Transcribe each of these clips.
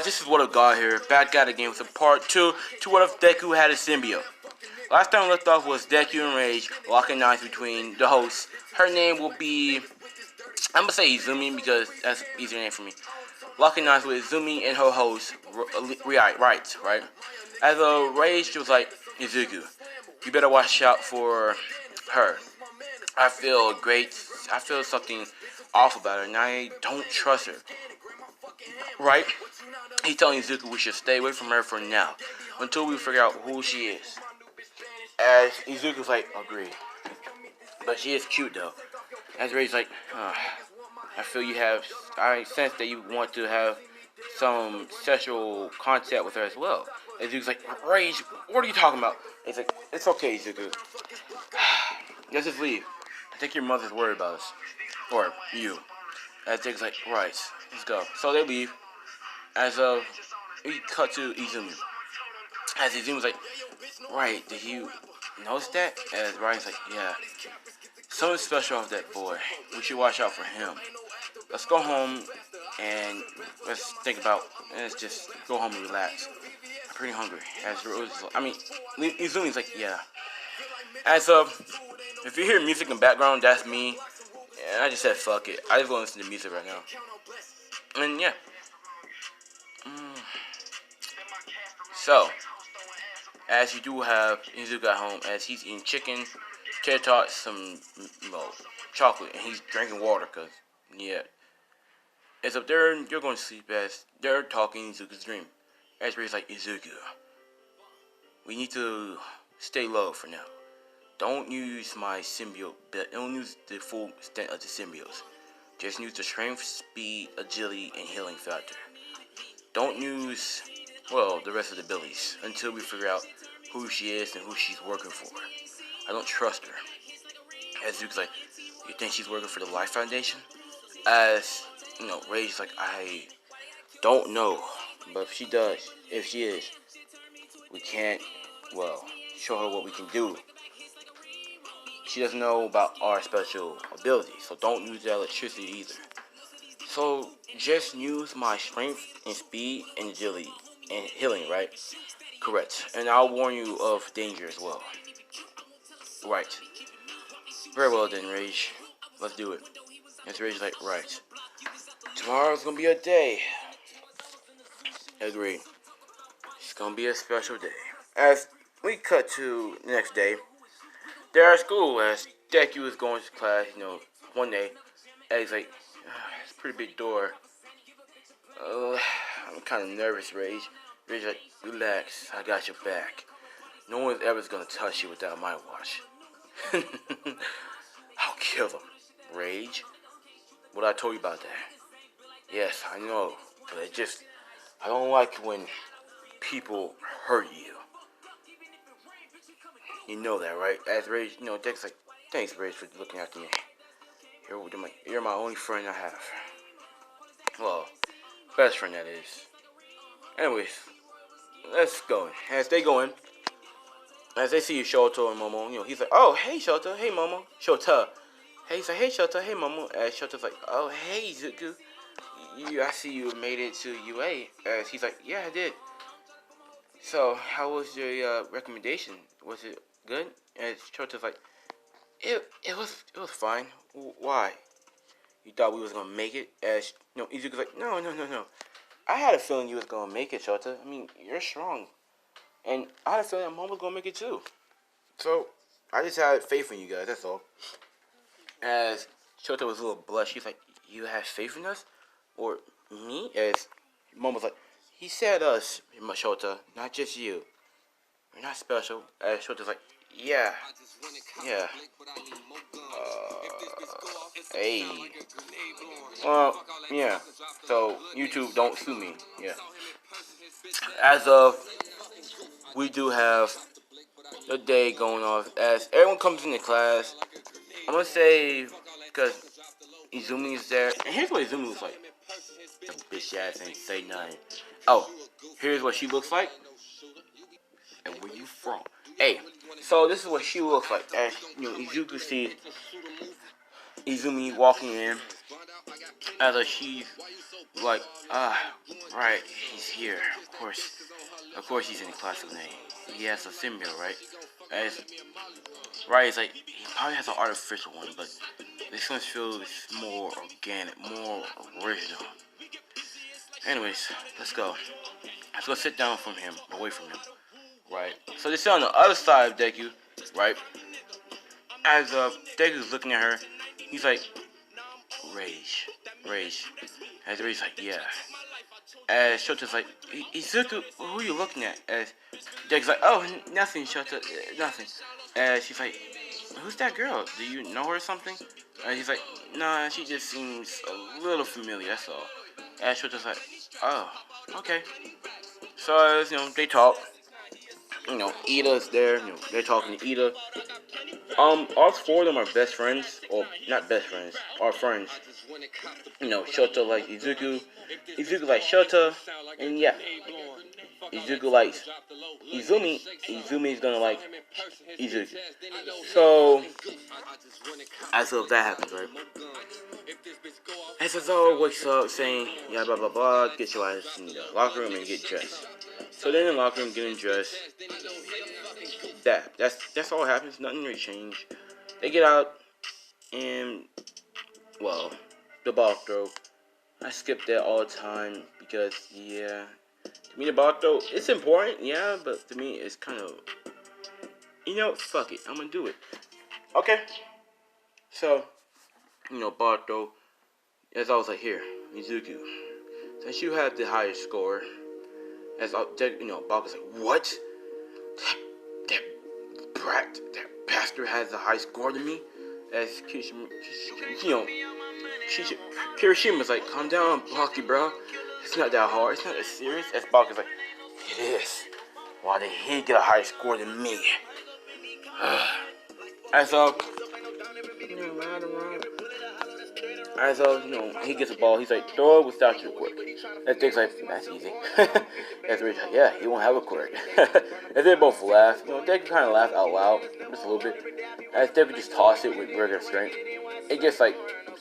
This is What If God here, back at it again with a part 2 to What If Deku had a symbiote. Last time we left off was Deku and Rage locking eyes between the hosts. Her name will be, I'm gonna say Izumi because that's an easier name for me. Locking eyes with Izumi and her host, Riot, right? As a Rage, she was like, Izuku, you better watch out for her. I feel something off about her and I don't trust her. Right? He's telling Izuku we should stay away from her for now, until we figure out who she is. As Izuku's like, agreed. But she is cute though. As Ray's like, I sense that you want to have some sexual contact with her as well. And Izuku's like, Rage, what are you talking about? He's like, it's okay, Izuku. Let's just leave. I think your mother's worried about us. Or you. As Izuku's like, right, let's go. So they leave. As we cut to Izumi. As Izumi's like, right, did you notice that? As Ryan's like, yeah. Something special off that boy. We should watch out for him. Let's go home and let's just go home and relax. I'm pretty hungry. Izumi's like, yeah. As if you hear music in the background, that's me. And I just said fuck it. I just want to listen to music right now. And yeah. So, as you do have Izuku at home, as he's eating chicken, tater tots, some chocolate, and he's drinking water, cause yeah. As up there, you're going to sleep as they're talking Izuku's dream. As Ray's like, Izuku, we need to stay low for now. Don't use my symbiote, but don't use the full extent of the symbiotes. Just use the strength, speed, agility, and healing factor. Don't use the rest of the abilities until we figure out who she is and who she's working for. I don't trust her. As Zuko's like, you think she's working for the Life Foundation? As, Ray's like, I don't know. But if she is, we can't, show her what we can do. She doesn't know about our special abilities, so don't use the electricity either. So just use my strength and speed and agility and healing, right? Correct. And I'll warn you of danger as well. Right. Very well then, Rage. Let's do it. And Rage's like, right. Tomorrow's gonna be a day. Agreed. It's gonna be a special day. As we cut to the next day, they're at school as Deku is going to class, one day. And he's like, it's a pretty big door. I'm kind of nervous, Rage. Rage's like, relax, I got your back. No one's ever gonna touch you without my watch. I'll kill them. Rage? What I told you about that? Yes, I know, but I don't like when people hurt you. You know that, right? As Rage, Deck's like, thanks, Rage, for looking after me. You're my only friend I have. Well, best friend that is. Anyways, let's go. As they go in, as they see Shoto and Momo, he's like, oh, hey, Shoto, hey, Momo. Shota. Hey, he's like, hey, Shota, hey, Momo. As Shoto's like, oh, hey, Zuku. I see you made it to UA. As he's like, yeah, I did. So, how was your recommendation? Was it good? And Shoto's like, it was fine. Why? You thought we was gonna make it? As Izuku's like, no. I had a feeling you was gonna make it, Shota. I mean, you're strong, and I had a feeling that Mom was gonna make it too. So I just had faith in you guys. That's all. As Shota was a little blush, she's like, you have faith in us, or me? As Mom was like, he said us, Shota, not just you. You're not special. As Shota's like, yeah. Hey. Well, yeah. So, YouTube, don't sue me. Yeah. As of, we do have a day going off. As everyone comes into class, I'm going to say, because Izumi is there. And here's what Izumi looks like. The bitch ass ain't say nothing. Oh, here's what she looks like. And where you from? Hey, so this is what she looks like. As Izuku sees Izumi walking in, As she's like, right, he's here. Of course, he's in the classic name. He has a symbiote, right? As right, it's like he probably has an artificial one, but this one feels more organic, more original. Anyways, let's go. Let's go sit down from him, away from him. Right. So they sit on the other side of Deku, right? As Deku's looking at her, he's like, rage, rage. As Rage's like, yeah. As Shota's like, Izuku, who are you looking at? As Deku's like, oh, nothing, Shota, nothing. As she's like, who's that girl? Do you know her or something? And he's like, nah, she just seems a little familiar, that's all. And Shota's like, oh, okay. So, as, they talk. Ida's there. They're talking to Ida. All four of them are best friends, or not best friends, are friends. Shota likes Izuku. Izuku likes Shota, and yeah, Izuku likes Izumi. Izumi's gonna like Izuku. So, as of that happens, right? And Cesaro wakes up saying, yeah, blah, blah, blah, get your ass in the locker room and get dressed. So then in the locker room, getting dressed, that's all happens, nothing really changed. They get out, and, well, the ball throw. I skip that all the time, because, yeah, to me the ball throw, it's important, yeah, but to me it's kind of, fuck it, I'm gonna do it. Okay, so, ball throw, as I was like, here, Mizuku, since you have the highest score, as Bob was like, what? That brat, that bastard has a high score than me? As Kirishima's like, calm down, Blocky, bro. It's not that hard. It's not that serious. As Bob is like, it is. Why did he get a higher score than me? As he gets a ball, he's like, throw it without your quirk. And Dick's like, that's easy. As Rich like, yeah, he won't have a quirk. And they both laugh. Dick kind of laughed out loud, just a little bit. As Dick would just toss it with regular strength. It gets like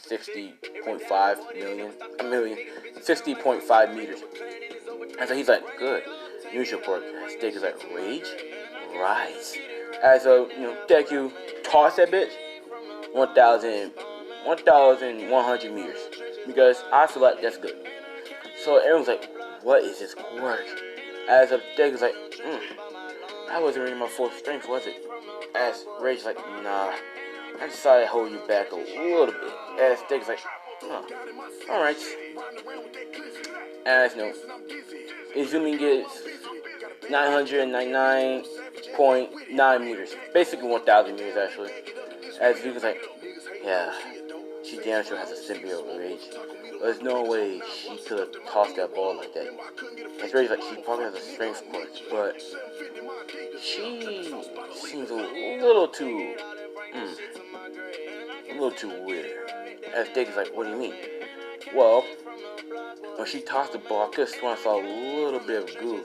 60.5 million, 60.5 meters. And so he's like, good. Use your quirk. As Dick is like, rage? Rise. As Deku toss that bitch, 1,100 meters. Because I feel like that's good. So everyone's like, what is this quirk? As a Deku's like, that wasn't really my full strength, was it? As Rage's like, nah. I decided to hold you back a little bit. As Deku's like, alright. As Izumi gets 999.9 meters. Basically 1,000 meters, actually. As Zuko's like, yeah, she damn sure has a symbiote rage. There's no way she could have tossed that ball like that. As Rage's like, she probably has a strength quirk, but she seems a little too weird. As Dick is like, what do you mean? Well, when she tossed the ball, I could have sworn I saw a little bit of goo,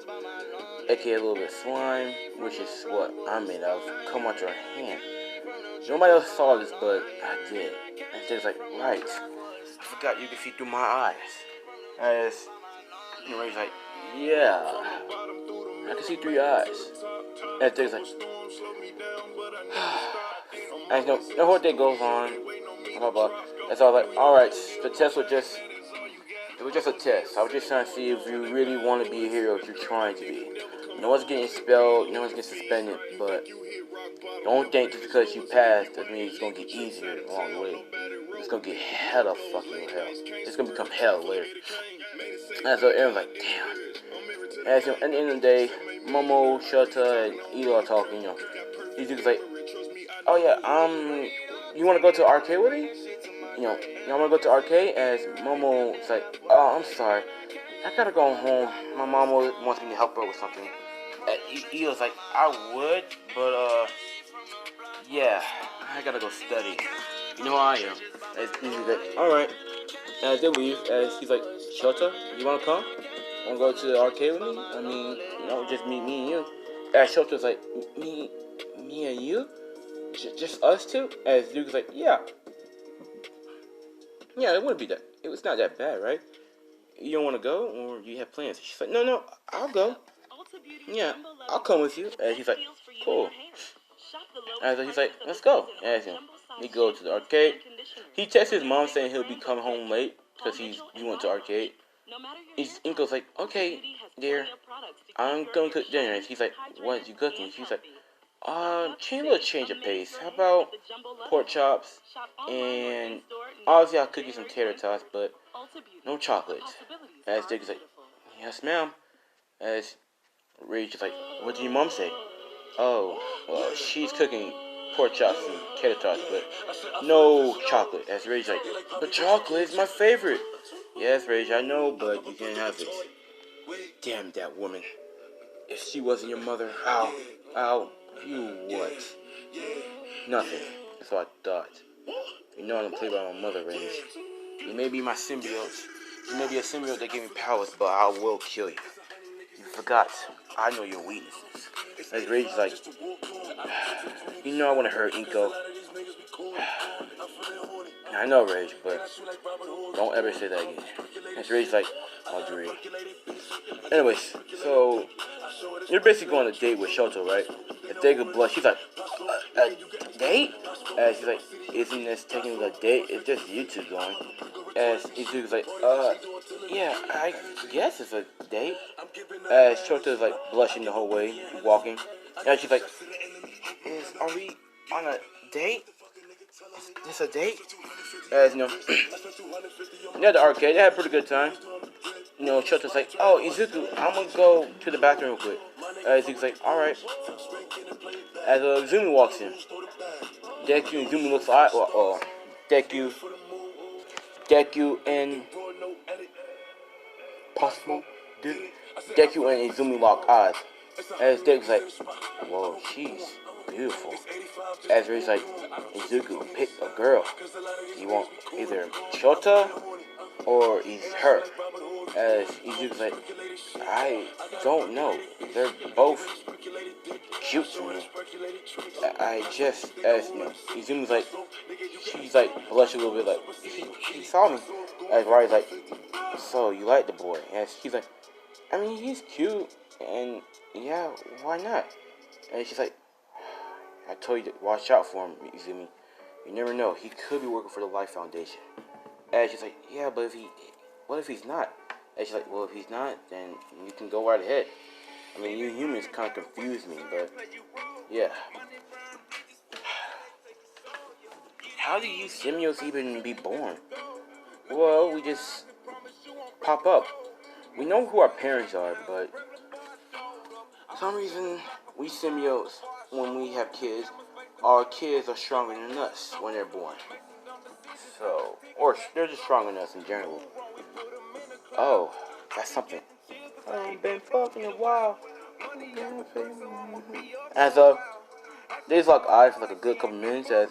aka a little bit of slime, which is what I'm made of, come onto her hand. Nobody else saw this, but I did. And Dick's like, right. I forgot you could see through my eyes. As Ray's like, yeah, I can see through your eyes. And Dick's like, and the whole day goes on, blah blah. And so I was like, alright, the test was just a test. I was just trying to see if you really want to be a hero, if you're trying to be. No one's getting expelled, no one's getting suspended, but don't think just because you passed that means it's gonna get easier along the way. It's gonna get hella fucking hell. It's gonna become hell later. And so everyone's like, damn. And so at the end of the day, Momo, Shota, and Ito are talking, These dudes like, oh yeah, you wanna go to the arcade with me? Y'all wanna go to the arcade? As Momo's like, oh, I'm sorry. I gotta go home. My mom wants me to help her with something. And Ito's like, I would, but yeah, I gotta go study. You know how I am. As he's like, alright. As they leave, as he's like, Shota, you wanna come? Wanna go to the arcade with me? I mean, just me and you. As Shota's like, me and you? Just us two? As Duke's like, yeah. Yeah, it wouldn't be that. it was not that bad, right? You don't want to go, or you have plans? She's like, no, I'll go. Yeah, I'll come with you. And he's like, cool. And so he's like, let's go. And he go to the arcade. He texts his mom saying he'll be coming home late because he went to arcade. His uncle's like, okay, dear, I'm going to cook dinner. And he's like, what are you cooking? She's like, change of pace. How about pork chops and obviously I'll cook you some tater tots, but no chocolates. As Dick is like, yes, ma'am. As Rage is like, what did your mom say? Oh, well, she's cooking pork chops and tater tots, but no chocolate. As Rage is like, but chocolate is my favorite. Yes, Rage, I know, but you can't have it. Damn that woman. If she wasn't your mother, you what? Nothing. That's what I thought. You know I don't play by my mother, Rage. You may be my symbiote. You may be a symbiote that gave me powers, but I will kill you. You forgot. I know your weaknesses. As Rage is like, you know I want to hurt Inko. I know, Rage, but don't ever say that again. As Rage is like, Audrey. Anyways, so you're basically going on a date with Shoto, right? If they could blush, she's like, a date? She's like, isn't this technically a date? It's just you two going. As Izuku's like, yeah, I guess it's a date. As Shoto's like blushing the whole way, walking. And she's like, are we on a date? Is this a date? As you know, near the arcade, they had a pretty good time. You know, Shoto's like, oh, Izuku, I'm gonna go to the bathroom real quick. Izuku's like, alright. As Izumi walks in, Deku and Izumi looks like, Deku and possible Deku and Izumi lock eyes. As Deku's like, whoa, she's beautiful. As Ray's like, Izuku, pick a girl. You want either Shota or her. As Izuku's like, I don't know. They're both cute to me. I just, as you know, Izumi's like, she's like blushing a little bit, like he saw me. As Ray's like, so you like the boy? And she's like, I mean, he's cute, and yeah, why not? And she's like, I told you to watch out for him, Izumi. You never know. He could be working for the Life Foundation. And she's like, yeah, but what if he's not? And she's like, well, if he's not, then you can go right ahead. I mean, you humans kind of confuse me, but yeah. How do you symbiotes even be born? Well, we just pop up. We know who our parents are, but for some reason, we symbiotes, when we have kids, our kids are stronger than us when they're born. So, or they're just stronger than us in general. Oh, that's something. I've been fucking a while. As they just lock eyes for like a good couple minutes as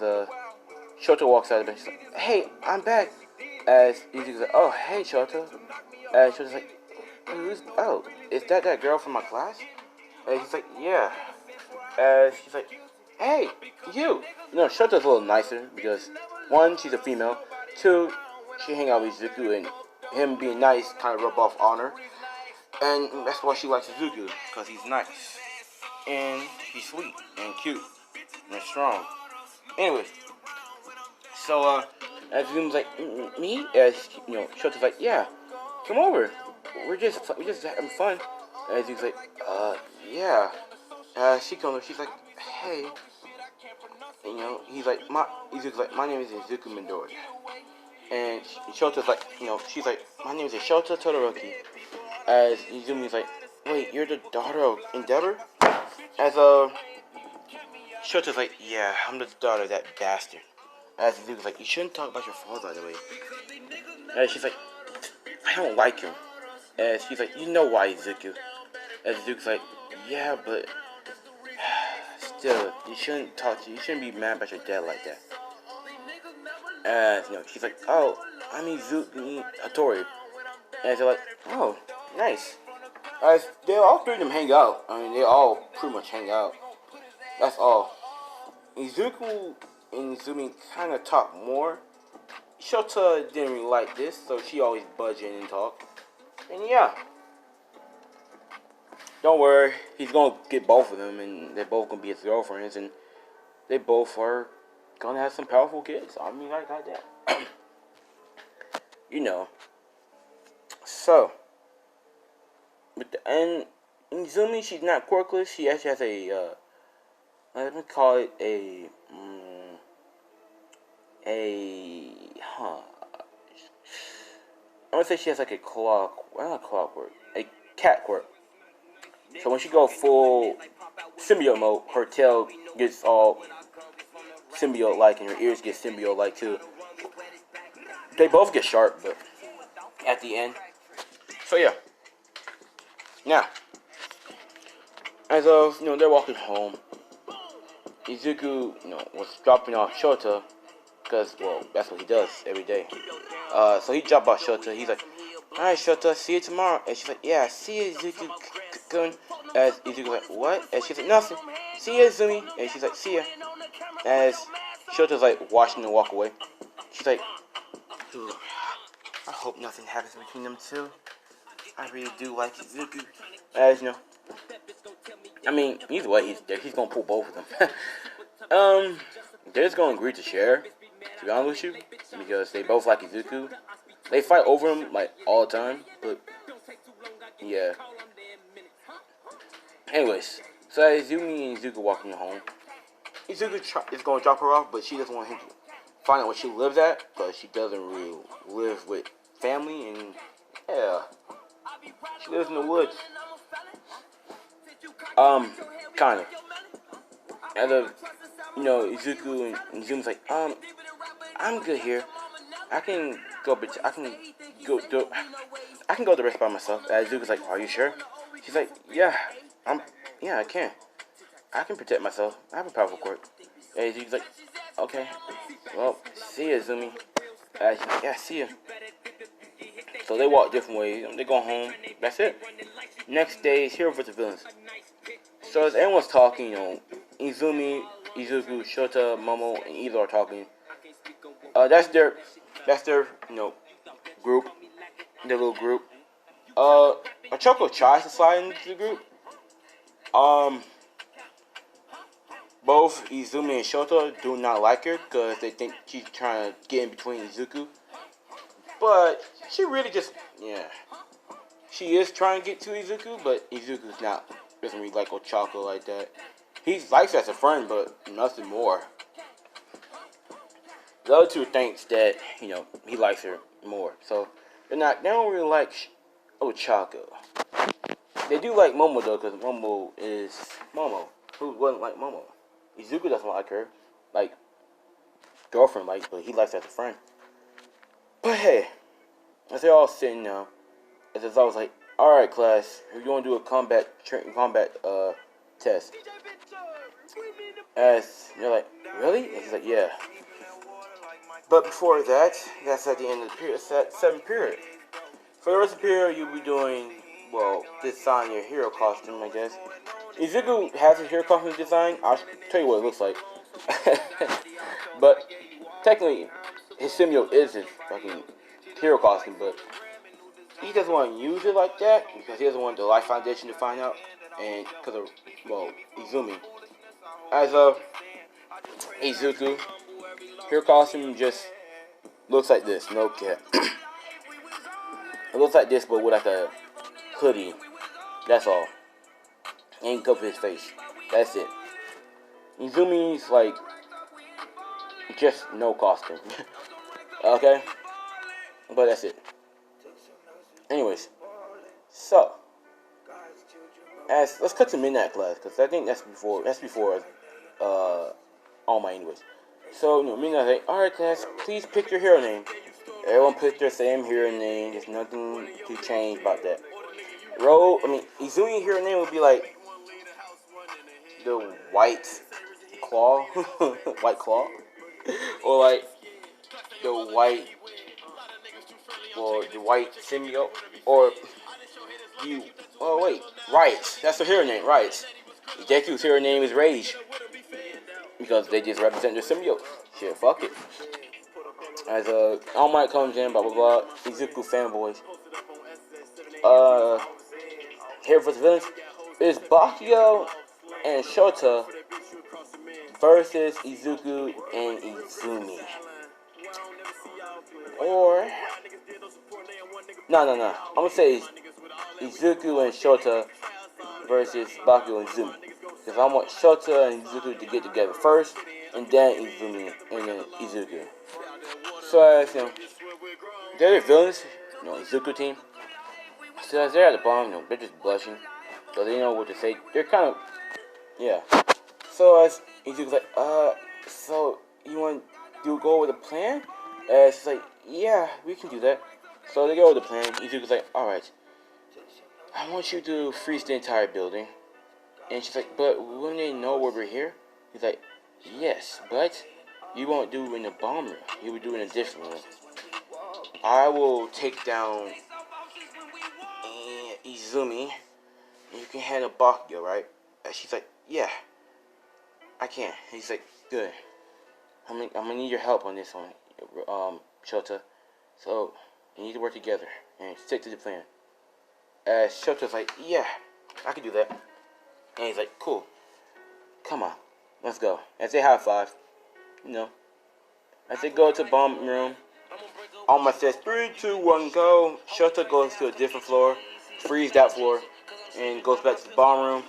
Shota walks out of the bench. She's like, hey, I'm back. As Izuku's like, oh, hey, Shota. As Shota's like, is that girl from my class? And he's like, yeah. She's like, hey, you. Shota's a little nicer because, one, she's a female. Two, she hang out with Izuku, and him being nice kind of rub off on her. And that's why she likes Izuku, because he's nice. And he's sweet and cute and strong. Anyways, so, as Izuku's like, me? As, Shota's like, yeah, come over. We're just having fun. And Izuku's like, yeah. She comes over, she's like, hey. He's like, Izuku's like, my name is Izuku Midori. And Shota's like, she's like, my name is Shota Todoroki. As Izumi's like, wait, you're the daughter of Endeavor? As Shota's like, yeah, I'm the daughter of that bastard. As Izuku's like, you shouldn't talk about your father that way. As she's like, I don't like him. As she's like, you know why, Izuku. As Izuku's like, yeah, but still, you shouldn't be mad about your dad like that. As she's like, oh, I'm Izuku Hattori. And they're like, oh, nice. As all three of them hang out. I mean, they all pretty much hang out. That's all. Izuku and Izumi kind of talk more, Shota didn't really like this, so she always budge in and talk. And yeah, don't worry, he's gonna get both of them, and they're both gonna be his girlfriends, and they both are gonna have some powerful kids. I mean, like that. You know. So, and Izumi, she's not quirkless. She actually has a, let me call it I'm gonna say she has like a not clockwork, a cat quirk. So when she go full symbiote mode, her tail gets all symbiote-like, and her ears get symbiote-like too. They both get sharp, but at the end. So yeah. Now, as of they're walking home. Izuku, was dropping off Shota because, well, that's what he does every day. So he dropped off Shota. He's like, "All right, Shota, see you tomorrow." And she's like, "Yeah, see you, Izuku-kun." As Izuku's like, "What?" And she's like, "Nothing. See you, Izumi." And she's like, "See ya." As Shota's like watching them walk away. She's like, "Ooh, I hope nothing happens between them two. I really do like Izuku." As I mean, either way, he's gonna pull both of them. They're just gonna agree to share. To be honest with you, because they both like Izuku. They fight over him like all the time, but yeah. Anyways, so as Izumi and Izuku walking home, Izuku is gonna drop her off, but she doesn't want him to find out where she lives at, because she doesn't really live with family, and yeah, she lives in the woods. Kind of. As of, Izuku and Izumi's like, I'm good here. I can go, but I can go the rest by myself. As Izuku's like, are you sure? She's like, yeah, I can. I can protect myself. I have a powerful quirk. And Izuku's like, okay, well, see ya, Izumi. She's like, yeah, see ya. So they walk different ways. They go home. That's it. Next day is Hero vs. Villains. So as everyone's talking, Izumi, Izuku, Shota, Momo, and Izo are talking. That's their group, their little group. Ochoko tries to slide into the group. Both Izumi and Shota do not like her because they think she's trying to get in between Izuku. But she really she is trying to get to Izuku, but Izuku's doesn't really like Ochako like that. He likes her as a friend, but nothing more. The other two thinks that, he likes her more. So they don't really like Ochako. They do like Momo though, because Momo is Momo. Who wouldn't like Momo? Izuku doesn't like her, like girlfriend, but he likes her as a friend. But hey, as they're all sitting now, as I was like, alright class, we're going to do a combat test. As they're like, really? And he's like, yeah. But before that, that's at the end of the period. It's at 7th period. For the rest of the period, you'll be doing, design your hero costume, I guess. Izuku has his hero costume design. I'll tell you what it looks like. But technically, his symbiote is his fucking hero costume, but he doesn't want to use it like that because he doesn't want the Life Foundation to find out, and because of, Izumi. As of Izuku, hero costume just looks like this, no cap. It looks like this, but with like a hoodie. That's all. And cover his face. That's it. Izumi's like just no costume. Okay? But that's it. Anyways. So let's cut to midnight class, because I think that's before all my anyways. So midnight like, alright class, please pick your hero name. Everyone picked their same hero name. There's nothing to change about that. Izumi hero name would be like the White Claw, White Claw, or like the White Symbiote, or Riot. That's the hero name, Riot. Deku's hero name is Rage, because they just represent their symbiote. Shit, fuck it. As All Might comes in, blah blah blah. Izuku fanboys. Here for the villains is Bakio and Shota versus Izuku and Izumi. Or no. I'm gonna say Izuku and Shota versus Bakio and Izumi. Because I want Shota and Izuku to get together first, and then Izumi and then Izuku. So as they're the villains, Izuku team. So as they're at the bottom, they're just blushing, so they know what to say. They're kind of, yeah. So as Izuku's like, so you want to go with a plan? She's like, yeah, we can do that. So they go with the plan. Izuku's like, alright, I want you to freeze the entire building. And she's like, but wouldn't they know where we're here? He's like, yes, but you won't do it in the bomb room. You will do it in a different room. I will take down Izumi, and you can handle Bakio, right? And she's like, yeah, I can. He's like, good. I'm gonna need your help on this one, Shota. So you need to work together and stick to the plan. Shota's like, yeah, I can do that. And he's like, cool. Come on, let's go. As they high five, as they go to the bomb room, Alma says 3, 2, 1, go. Shota goes to a different floor, frees that floor, and goes back to the bomb room.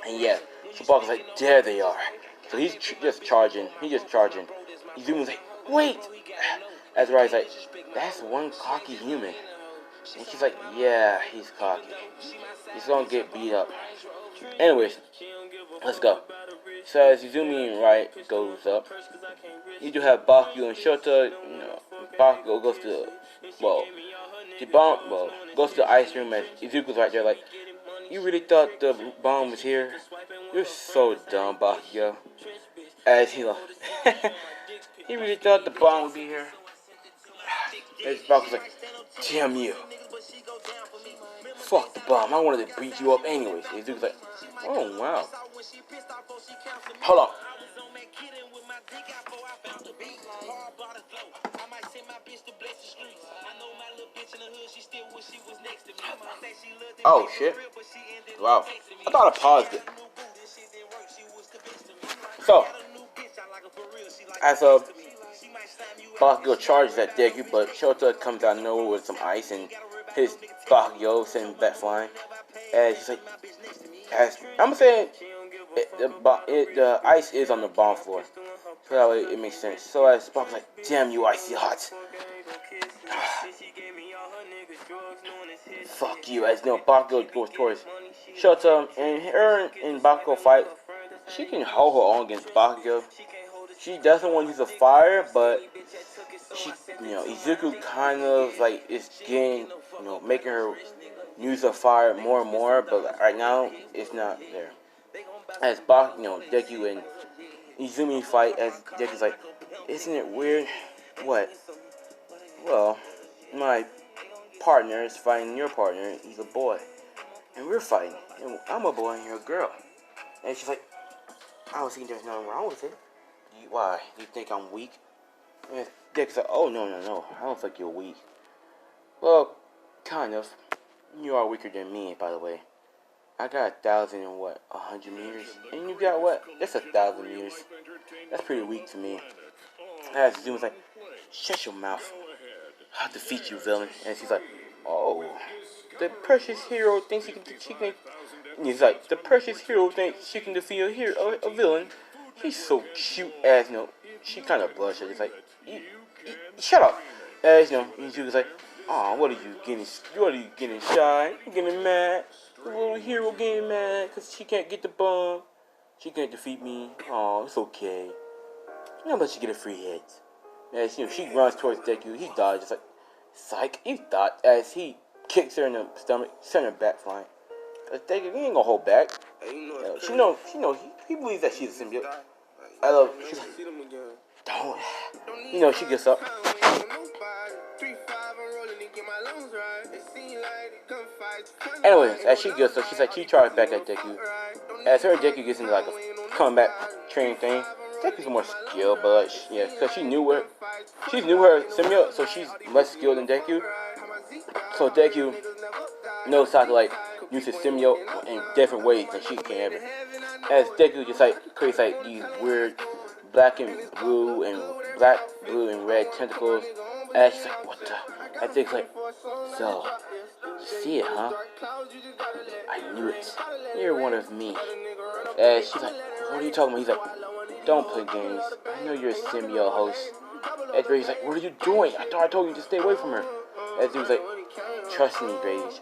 And yeah, Shabaka's like, there they are. So he's just charging. Izumi's like, wait. As Rai's like, that's one cocky human. And she's like, yeah, he's cocky. He's gonna get beat up. Anyways, let's go. So as Izumi and Riot goes up, you do have Bakio and Shota. Bakio goes to goes to the ice room as Izuku's right there like, you really thought the bomb was here? You're so dumb, Bakio. As he he really thought the bomb would be here. As Bakio's like, damn you. Fuck the bomb, I wanted to beat you up anyways. Izuku's like, oh wow. Hold on. Oh shit. Wow. I thought I paused it. So, as Bakio charges that deku, but Shota comes out of nowhere with some ice and his Bakio sends back flying. And she's like, I'm gonna say the ice is on the bomb floor. So that way it makes sense. So as Bakio's like, damn you icy hot. Fuck you. As Bakio goes towards Shota, and her and Bakio fight. She can hold her own against Bakio. She doesn't want to use a fire, but she, Izuku kind of like is getting, making her use a fire more and more. But right now, it's not there. As Deku and Izumi fight, as Deku's like, isn't it weird? What? Well, my partner is fighting your partner. He's a boy, and we're fighting. And I'm a boy and you're a girl. And she's like, I was thinking there's nothing wrong with it. Why? You think I'm weak? And Dick's like, oh, no. I don't think you're weak. Well, kind of. You are weaker than me, by the way. I got 1,000 and 100 meters? And you got what? That's 1,000 meters. That's pretty weak to me. As Zuma's like, shut your mouth. I'll defeat you, villain. And she's like, oh. The precious hero thinks she can. And he's like, the precious hero thinks she can defeat a villain. He's so cute as she kind of blushes. It's like, shut up. As she was like, oh, what are you getting shy? You getting mad? The little hero getting mad because she can't get the bomb. She can't defeat me. Oh, it's okay. I'll let you get a free hit. As she runs towards Deku, he dodges like, psych. He thought as he kicks her in the stomach, sends her back flying. Deku, he ain't gonna hold back. She knows. He believes that she's a symbiote. I love. She's like, don't. She gets up. Anyways, as she gets up, she's like, she charges back at Deku. As her and Deku gets into like a combat training thing, Deku's more skilled, but like, yeah, because she knew her symbiote, so she's less skilled than Deku. So Deku knows how to like use his symbiote in different ways than she can ever. As Deku just like creates like these weird black and blue and red tentacles. And she's like, what the? I think like, so you see it, huh? I knew it. You're one of me. And she's like, what are you talking about? He's like, don't play games. I know you're a symbiote host. And Ray's like, what are you doing? I thought I told you to stay away from her. And dude's like, trust me, Rage.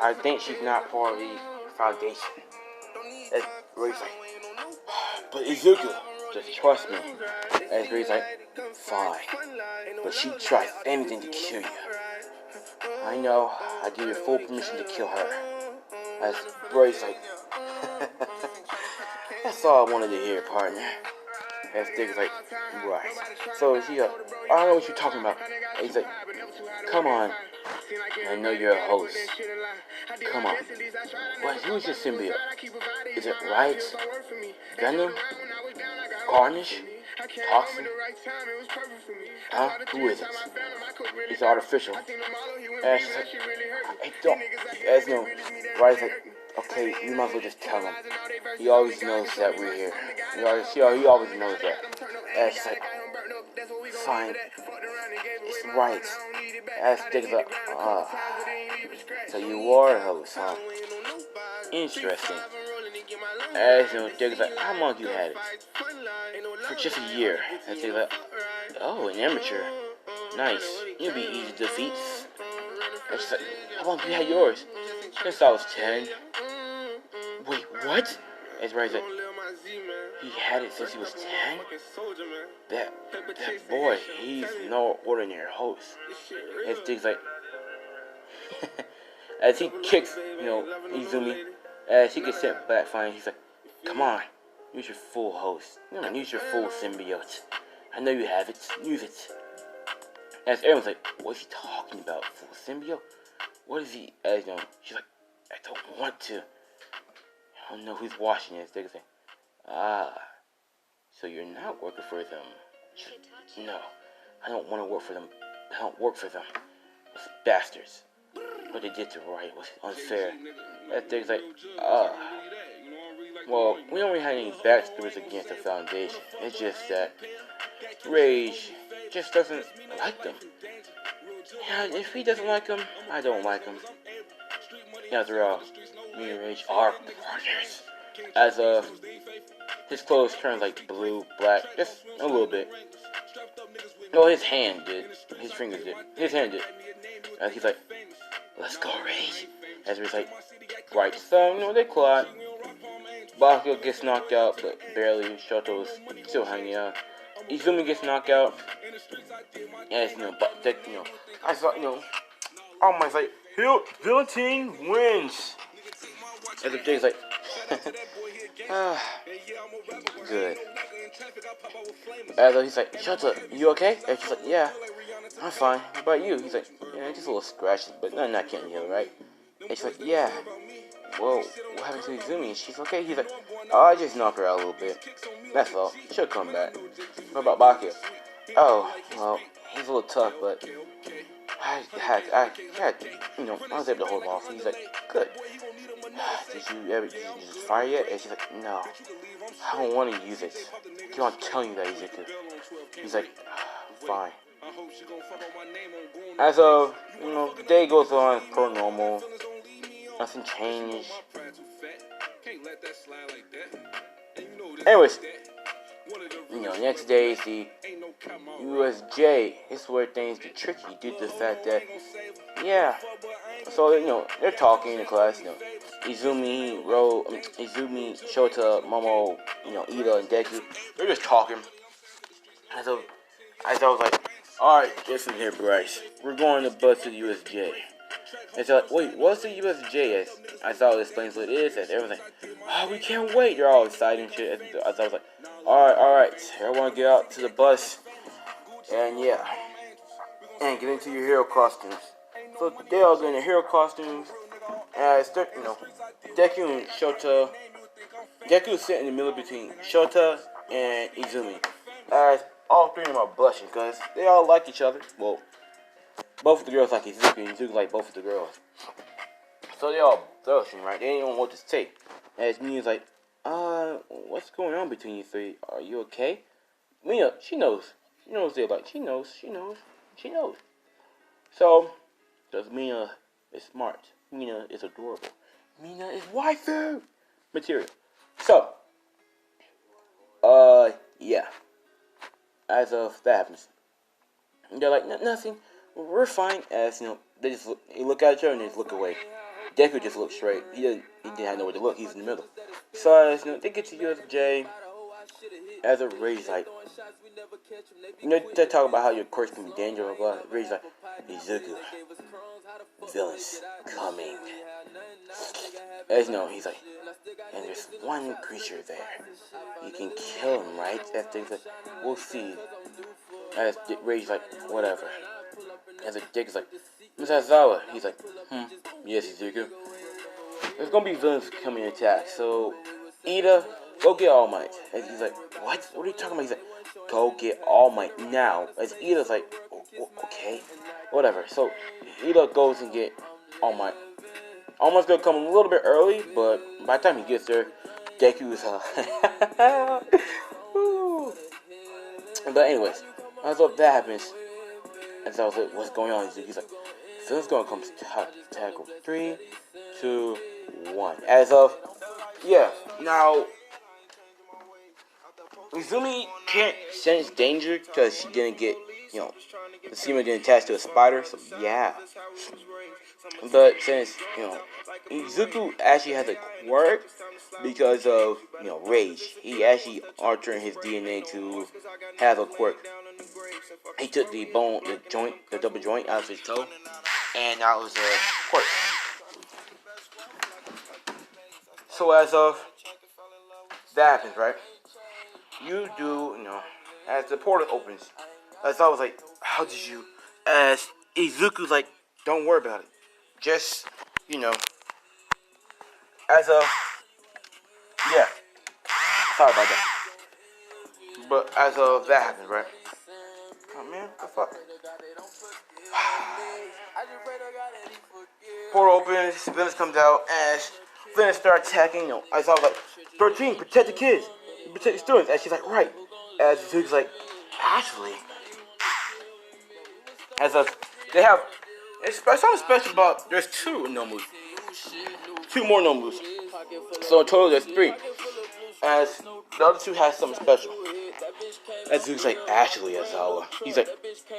I think she's not part of the foundation. And Ray's like, but Izuku, just trust me. And Ray's like, fine. But she tries anything to kill you. I know, I give you full permission to kill her. As Ray's like, that's all I wanted to hear, partner. And Stig's like, right. So she's like, I don't know what you're talking about. And he's like, come on. I know you're a host. Come on. What? Who's your symbiote? Is it Riot? Venom? Carnage? Toxin? Huh? Who is it? It's artificial. And she's like, I don't. As no, Riot's like, okay, you might as well just tell him. He always knows that we're here. He always knows that. And she's like, fine. It's right. As Dick's like, so you are a host, huh? Interesting. As you know, Dick's like, how long you had it? For just a year. And Dick's like, oh, an amateur. Nice. You'll be easy to defeat. And she's like, how long have you had yours? Since I was 10. Wait, what? And Ray's like, he had it since he was 10? That boy, he's no ordinary host. And Stig's like, as he kicks, Izumi, as he gets sent back flying, he's like, come on, use your full host. Use your full symbiote. I know you have it, use it. As everyone's like, what's he talking about? Full symbiote? What is he, she's like, I don't want to. I don't know who's watching this. They're like, so you're not working for them. No, I don't want to work for them. I don't work for them. Those bastards. What they did to Riot was unfair. That thing's like, well, we don't really have any backstories against the Foundation. It's just that Rage just doesn't like them. And if he doesn't like them, I don't like them. After all, me and Rage are partners. As his clothes turn like blue, black, just a little bit. No, his hand did. His fingers did. His hand did. As he's like, let's go, Rage. As he's like, right. So, they collide. Bakugo gets knocked out, but barely. Shoto's still hanging out. Izumi gets knocked out. As, I thought, all my like, Villain team wins. As the Jay's like, good. As he's like, Shota, you okay? And she's like, yeah, I'm fine. How about you? He's like, yeah, just a little scratches, but nothing I can't heal, right? And she's like, yeah. Well, what happened to Izumi? And she's okay. He's like, oh, I just knocked her out a little bit. That's all. She'll come back. What about Bakugo? Oh, well, he's a little tough, but I was able to hold him off. He's like, good. Did you just fire yet? And she's like, no. I don't want to use it. I keep on telling you that, Izuku. He's like, fine. As the day goes on per normal. Nothing changed. Anyways, next day is the USJ. It's where things get tricky due to the fact that, so, they're talking in the class, Izumi, Shota, Momo, Ida, and Deku, they're just talking. As I was like, alright, listen here, Bryce. We're going to bus to the USJ. And so, like, wait, what's the USJ? As I thought it explains what it is, as everyone's like, oh, we can't wait. They're all excited and shit. As I was like, alright, everyone get out to the bus. And and get into your hero costumes. So they all get in their hero costumes. As Deku and Shota Deku is sitting in the middle between Shota and Izumi. As all three of them are blushing because they all like each other. Well, both of the girls like Izuku, and Izuku like both of the girls. So they all blushing, right? They don't know what to say. As Mina's like, what's going on between you three? Are you okay? Mina, she knows. She knows they're like, she knows. So, because Mina is smart. Mina is adorable. Mina is waifu material. So, yeah. As of that happens, they're like, nothing. We're fine. As they look at each other and they just look away. Deku just looks straight. He didn't have nowhere to look. He's in the middle. So as they get to USJ, as a rage like, they talk about how your course can be dangerous. Blah. Rage like, Izuku, villains coming. As he's like, and there's one creature there. You can kill him, right? That thing's like, we'll see. As Rage like, whatever. As a dick is like, Miss Azawa. He's like, yes, Izuku. There's gonna be villains coming in attack. So, Ida, go get All Might. And he's like, what? What are you talking about? He's like, go get All Might now. As Ida's like, okay, whatever. So, Ida goes and get All Might. All Might's gonna come a little bit early, but by the time he gets there, Deku is But anyways, as if that happens, and so I was like, what's going on? He's like, villain's gonna come to tackle 3, 2, 1. As of, yeah. Now, Izumi can't sense danger because she didn't get, the semen didn't attach to a spider. So yeah. But since Izuku actually has a quirk because of rage, he actually altered his DNA to have a quirk. He took the bone, the double joint out of his toe, and now it was a quirk. So as of that happens, right? You do, as the portal opens, as I was like, how did you? As Izuku's like, don't worry about it. Just, as of, yeah. Sorry about that. But as of that happens, right? Oh man, what the fuck? Portal opens, Venus comes out, as Venus starts attacking, as I was like, 13, protect the kids, protect the students. And she's like, right. As Izuku's like, actually, as of, they have, it's something special about, there's 2 Nomus. 2 more Nomus. So in total there's 3. As the other 2 has something special. As Zuko's like, actually, Azawa. He's like,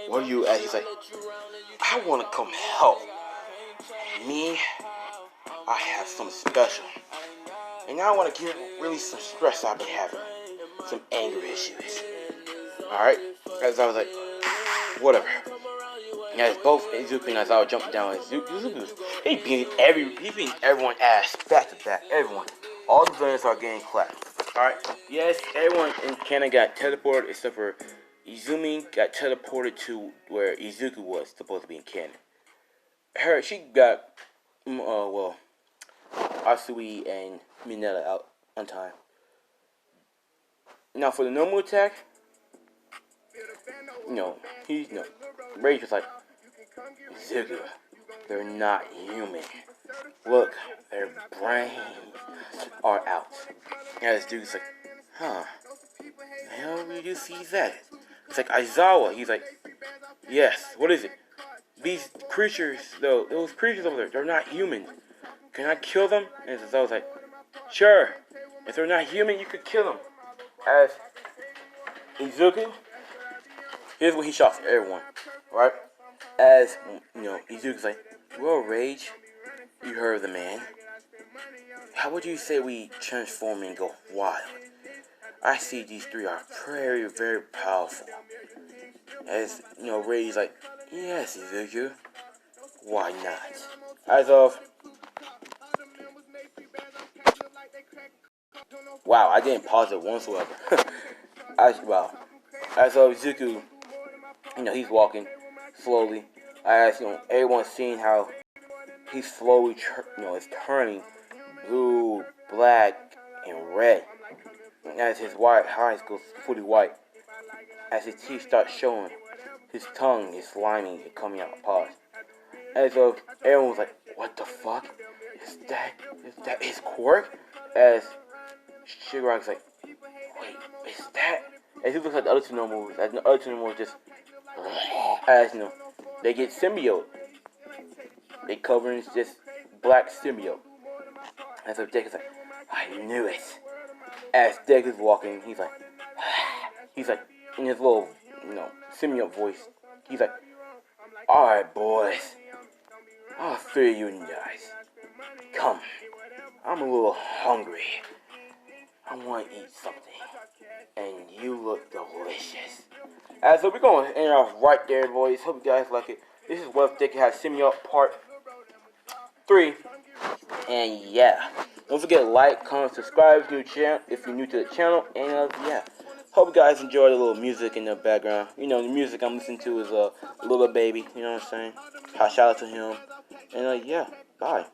what are you at? He's like, I want to come help. Me, I have something special. And now I want to get really some stress I've been having. Some anger issues. Alright? As I was like, whatever. And as both Izuku and Azawa jumped down, Izuku, he beat everyone's ass back to back. Everyone. All the villains are getting clapped. Alright? Yes, everyone in canon got teleported except for Izumi got teleported to where Izuku was supposed to be in canon. She got, Asui and Mineta out on time. Now for the normal attack, Rage was like, Izuku, they're not human. Look, their brains are out. And this dude's like, huh, how do you see that? It's like, Aizawa. He's like, yes, what is it? These creatures, those creatures over there, they're not human. Can I kill them? And Aizawa's like, sure. If they're not human, you could kill them. As Izuku, here's what he shot for everyone, right? As, Izuku's like, well, Rage, you heard the man. How would you say we transform and go wild? I see these 3 are very, very powerful. As, Ray's like, yes, Izuku. Why not? As of, wow, I didn't pause it whatsoever. As of Izuku, he's walking slowly. As, everyone's seeing how he's slowly, is turning blue, black, and red. And as his white eyes go fully white, as his teeth start showing, his tongue is slimy and coming out of paws. As of everyone was like, "What the fuck? Is that his quirk?" As Shigaraka's like, "Wait, is that?" As he looks at the other two normal moves, as the other two normal moves just, as you know, they get symbiote. They cover in this black symbiote. And so Deku's like, "I knew it." As Deku's walking, he's like, in his little, symbiote voice, he's like, "Alright, boys, I'll fill you guys. Come, I'm a little hungry. I want to eat something. And you look delicious." So we're going to end off right there, boys. Hope you guys like it. This is What If Deku Has Symbiote Part 3. And yeah, don't forget to like, comment, subscribe if you're new to the channel. And yeah, hope you guys enjoy the little music in the background. You know, the music I'm listening to is Little Baby. You know what I'm saying? Shout out to him. And yeah, bye.